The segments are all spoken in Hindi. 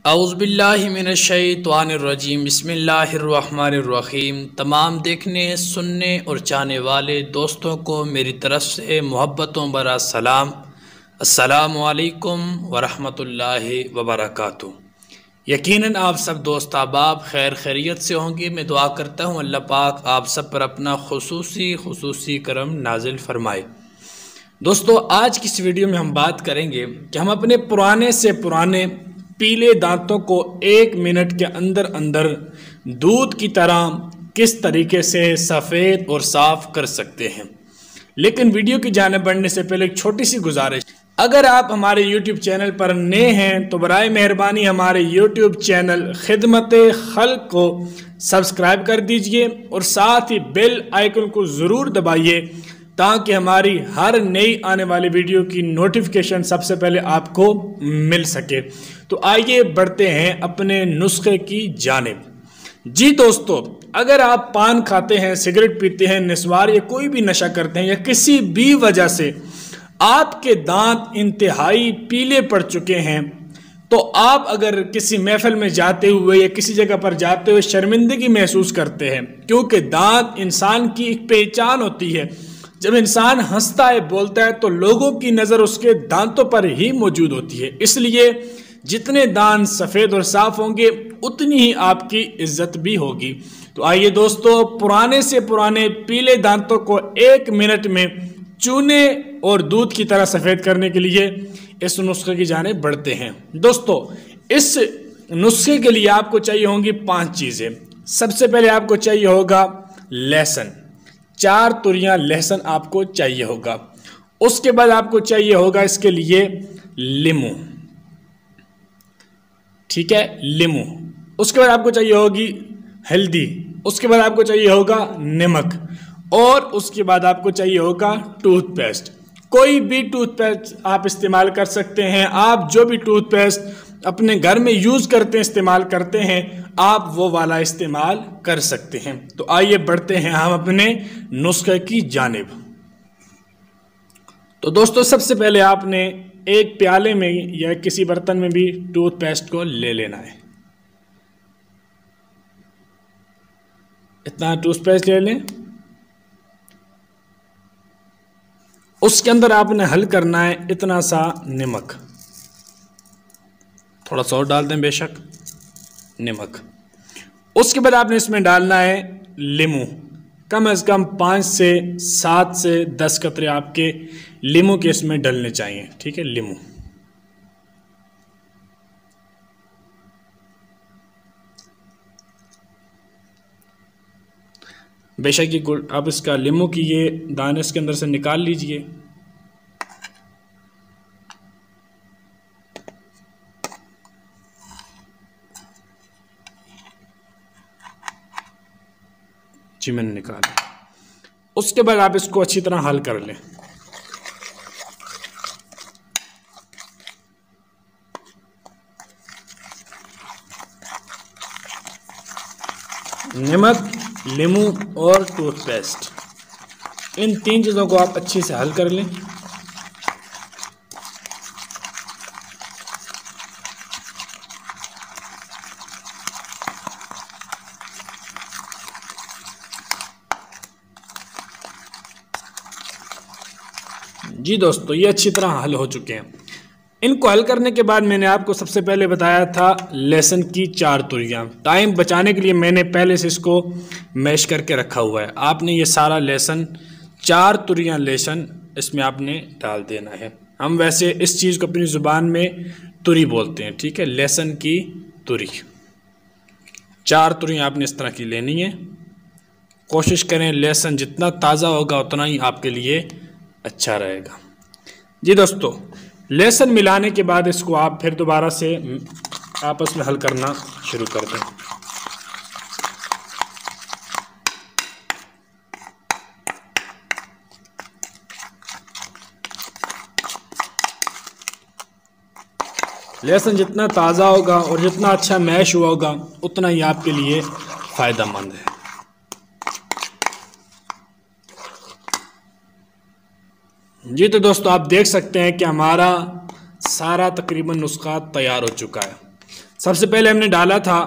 औज़ुबिल्लाहिमिनश्शैतानिर्रजीम बिस्मिल्लाहिर्रहमानिर्रहीम। तमाम देखने, सुनने और चाहने वाले दोस्तों को मेरी तरफ़ से मोहब्बतों भरा सलाम। अस्सलामु अलैकुम वरहमतुल्लाहि वबरकातुहू। यकीनन आप सब दोस्त अहबाब खैर खैरियत से होंगे। मैं दुआ करता हूँ अल्लाह पाक आप सब पर अपना खुसूसी करम नाजिल फरमाए। दोस्तों, आज की इस वीडियो में हम बात करेंगे कि हम अपने पुराने से पुराने पीले दांतों को 1 मिनट के अंदर अंदर दूध की तरह किस तरीके से सफ़ेद और साफ कर सकते हैं। लेकिन वीडियो की जानिब बढ़ने से पहले एक छोटी सी गुजारिश, अगर आप हमारे YouTube चैनल पर नए हैं तो बराए मेहरबानी हमारे YouTube चैनल खिदमत खल्क को सब्सक्राइब कर दीजिए और साथ ही बेल आइकन को ज़रूर दबाइए ताकि हमारी हर नई आने वाली वीडियो की नोटिफिकेशन सबसे पहले आपको मिल सके। तो आइए बढ़ते हैं अपने नुस्खे की जानिब। जी दोस्तों, अगर आप पान खाते हैं, सिगरेट पीते हैं, निस्वार या कोई भी नशा करते हैं या किसी भी वजह से आपके दांत इंतहाई पीले पड़ चुके हैं, तो आप अगर किसी महफिल में जाते हुए या किसी जगह पर जाते हुए शर्मिंदगी महसूस करते हैं, क्योंकि दांत इंसान की एक पहचान होती है। जब इंसान हंसता है, बोलता है, तो लोगों की नज़र उसके दांतों पर ही मौजूद होती है। इसलिए जितने दांत सफ़ेद और साफ होंगे उतनी ही आपकी इज्जत भी होगी। तो आइए दोस्तों, पुराने से पुराने पीले दांतों को 1 मिनट में चूने और दूध की तरह सफ़ेद करने के लिए इस नुस्खे की जानिब बढ़ते हैं। दोस्तों, इस नुस्खे के लिए आपको चाहिए होंगी 5 चीज़ें। सबसे पहले आपको चाहिए होगा लहसुन, 4 तुरियां लहसुन आपको चाहिए होगा। उसके बाद आपको चाहिए होगा इसके लिए लीमू, ठीक है, लीमू। उसके बाद आपको चाहिए होगी हल्दी। उसके बाद आपको चाहिए होगा नमक और उसके बाद आपको चाहिए होगा टूथपेस्ट। कोई भी टूथपेस्ट आप इस्तेमाल कर सकते हैं। आप जो भी टूथपेस्ट अपने घर में यूज़ करते हैं, इस्तेमाल करते हैं, आप वो वाला इस्तेमाल कर सकते हैं। तो आइए बढ़ते हैं हम अपने नुस्खे की जानिब। तो दोस्तों, सबसे पहले आपने एक प्याले में या किसी बर्तन में भी टूथपेस्ट को ले लेना है। इतना टूथपेस्ट ले लें। उसके अंदर आपने हल करना है इतना सा नमक, थोड़ा सा और डाल दें बेशक, नमक। उसके बाद आपने इसमें डालना है लीमू, कम से कम 5 से 7 से 10 कतरे आपके लीमू के इसमें डलने चाहिए, ठीक है, लीमू। बेशक ये अब इसका लीमू की ये दाने इसके अंदर से निकाल लीजिए। जी मैंने निकाला। उसके बाद आप इसको अच्छी तरह हल कर लें। नमक, लीमू और टूथपेस्ट, इन 3 चीज़ों को आप अच्छे से हल कर लें। जी दोस्तों, ये अच्छी तरह हल हो चुके हैं। इनको हल करने के बाद मैंने आपको सबसे पहले बताया था लहसुन की 4 तुरियां। टाइम बचाने के लिए मैंने पहले से इसको मैश करके रखा हुआ है। आपने ये सारा लहसुन 4 तुरियां लहसुन इसमें आपने डाल देना है। हम वैसे इस चीज़ को अपनी ज़ुबान में तुरी बोलते हैं, ठीक है, लहसुन की तुरी। 4 तुरियां आपने इस तरह की लेनी है। कोशिश करें लहसुन जितना ताज़ा होगा उतना ही आपके लिए अच्छा रहेगा। जी दोस्तों, लहसुन मिलाने के बाद इसको आप फिर दोबारा से आपस में हल करना शुरू कर दें। लहसुन जितना ताज़ा होगा और जितना अच्छा मैश हुआ होगा उतना ही आपके लिए फ़ायदेमंद है। जी तो दोस्तों, आप देख सकते हैं कि हमारा सारा तकरीबन नुस्खा तैयार हो चुका है। सबसे पहले हमने डाला था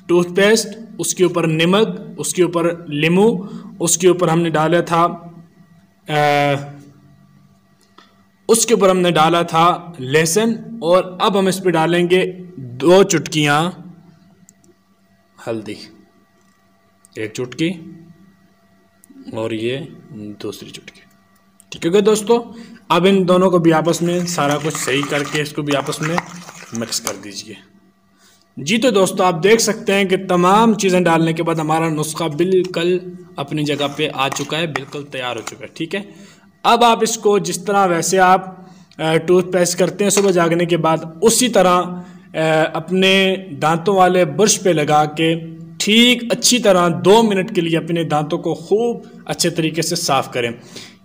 टूथपेस्ट, उसके ऊपर नमक, उसके ऊपर नींबू, उसके ऊपर हमने डाला था लहसुन, और अब हम इस पे डालेंगे 2 चुटकियाँ हल्दी, 1 चुटकी और ये दूसरी चुटकी। ठीक है दोस्तों, अब इन दोनों को भी आपस में सारा कुछ सही करके इसको भी आपस में मिक्स कर दीजिए। जी तो दोस्तों, आप देख सकते हैं कि तमाम चीज़ें डालने के बाद हमारा नुस्खा बिल्कुल अपनी जगह पे आ चुका है, बिल्कुल तैयार हो चुका है। ठीक है, अब आप इसको जिस तरह वैसे आप टूथपेस्ट करते हैं सुबह जागने के बाद, उसी तरह अपने दांतों वाले ब्रश पे लगा के ठीक अच्छी तरह 2 मिनट के लिए अपने दांतों को खूब अच्छे तरीके से साफ करें।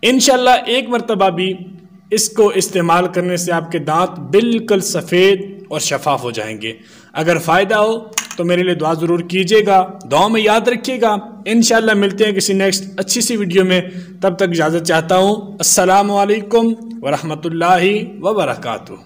इंशाल्लाह एक मरतबा भी इसको इस्तेमाल करने से आपके दांत बिल्कुल सफ़ेद और शफाफ हो जाएंगे। अगर फ़ायदा हो तो मेरे लिए दुआ ज़रूर कीजिएगा, दुआ में याद रखिएगा। इंशाल्लाह मिलते हैं किसी नेक्स्ट अच्छी सी वीडियो में, तब तक इजाज़त चाहता हूँ। अस्सलामु अलैकुम व रहमतुल्लाहि व बरकातुहू।